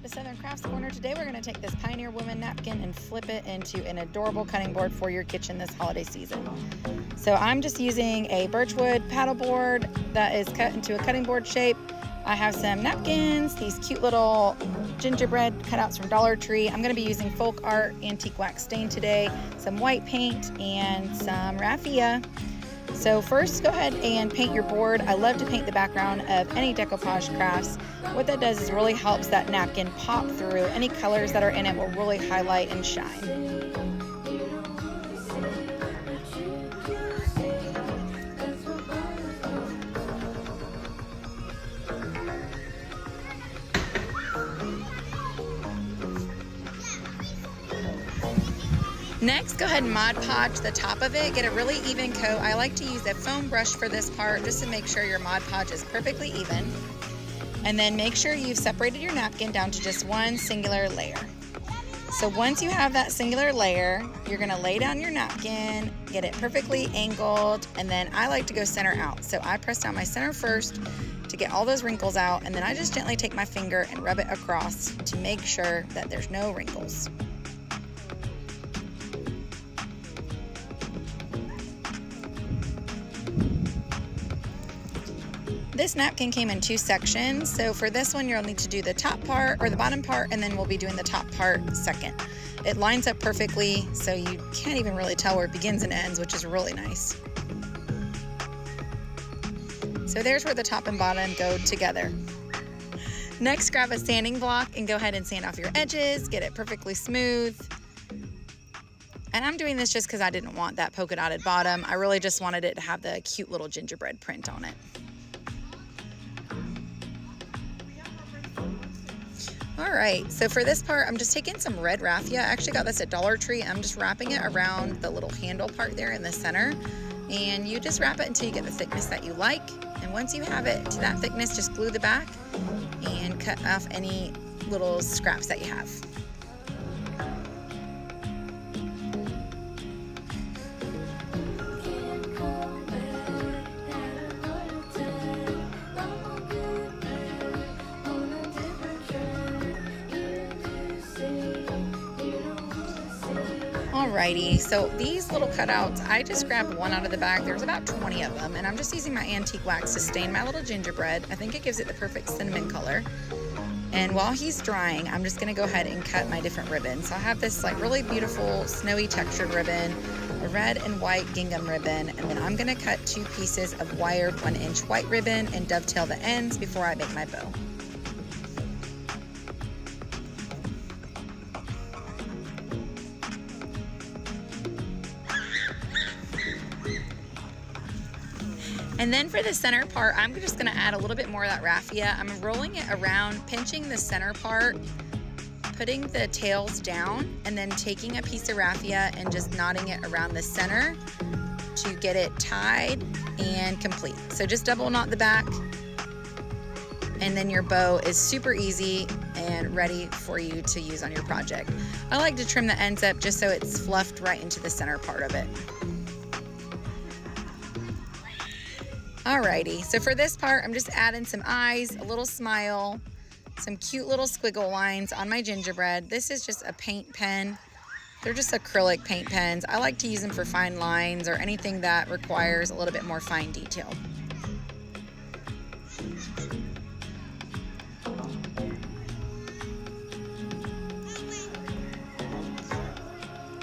back to Southern Crafts Corner. Today we're going to take this Pioneer Woman napkin and flip it into an adorable cutting board for your kitchen this holiday season. So I'm just using a birchwood paddle board that is cut into a cutting board shape. I have some napkins, these cute little gingerbread cutouts from Dollar Tree. I'm going to be using Folk Art Antique Wax Stain today, some white paint, and some raffia. So first, go ahead and paint your board. I love to paint the background of any decoupage crafts. What that does is really helps that napkin pop through. Any colors that are in it will really highlight and shine. Next, go ahead and Mod Podge the top of it. Get a really even coat. I like to use a foam brush for this part just to make sure your Mod Podge is perfectly even. And then make sure you've separated your napkin down to just one singular layer. So once you have that singular layer, you're gonna lay down your napkin, get it perfectly angled, and then I like to go center out. So I press down my center first to get all those wrinkles out, and then I just gently take my finger and rub it across to make sure that there's no wrinkles. This napkin came in two sections, so for this one you'll need to do the top part or the bottom part, and then we'll be doing the top part second. It lines up perfectly, so you can't even really tell where it begins and ends, which is really nice. So there's where the top and bottom go together. Next, grab a sanding block and go ahead and sand off your edges, get it perfectly smooth. And I'm doing this just because I didn't want that polka dotted bottom. I really just wanted it to have the cute little gingerbread print on it. All right, so for this part, I'm just taking some red raffia. I actually got this at Dollar Tree. I'm just wrapping it around the little handle part there in the center. And you just wrap it until you get the thickness that you like. And once you have it to that thickness, just glue the back and cut off any little scraps that you have. Alrighty, so these little cutouts, I just grabbed one out of the bag. There's about 20 of them, and I'm just using my antique wax to stain my little gingerbread. I think it gives it the perfect cinnamon color. And while he's drying, I'm just gonna go ahead and cut my different ribbons. So I have this like really beautiful snowy textured ribbon, a red and white gingham ribbon, and then I'm gonna cut 2 pieces of wired 1-inch white ribbon and dovetail the ends before I make my bow. And then for the center part, I'm just gonna add a little bit more of that raffia. I'm rolling it around, pinching the center part, putting the tails down, and then taking a piece of raffia and just knotting it around the center to get it tied and complete. So just double knot the back, and then your bow is super easy and ready for you to use on your project. I like to trim the ends up just so it's fluffed right into the center part of it. Alrighty, so for this part, I'm just adding some eyes, a little smile, some cute little squiggle lines on my gingerbread. This is just a paint pen. They're just acrylic paint pens. I like to use them for fine lines or anything that requires a little bit more fine detail.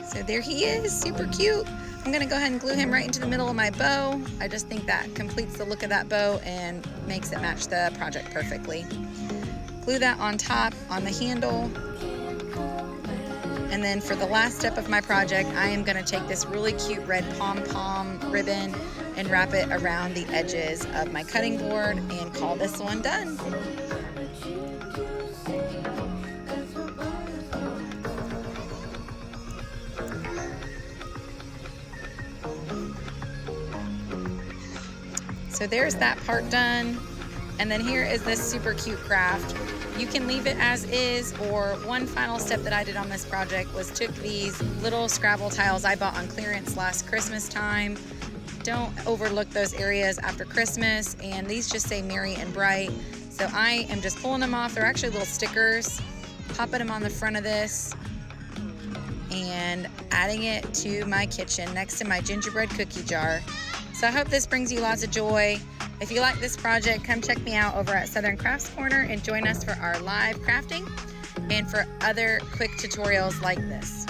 So there he is, super cute. I'm gonna go ahead and glue him right into the middle of my bow. I just think that completes the look of that bow and makes it match the project perfectly. Glue that on top on the handle. And then for the last step of my project, I am gonna take this really cute red pom-pom ribbon and wrap it around the edges of my cutting board and call this one done. So there's that part done. And then here is this super cute craft. You can leave it as is, or one final step that I did on this project was took these little Scrabble tiles I bought on clearance last Christmas time. Don't overlook those areas after Christmas, and these just say merry and bright. So I am just pulling them off. They're actually little stickers, popping them on the front of this and adding it to my kitchen next to my gingerbread cookie jar. So I hope this brings you lots of joy. If you like this project, come check me out over at Southern Crafts Corner and join us for our live crafting and for other quick tutorials like this.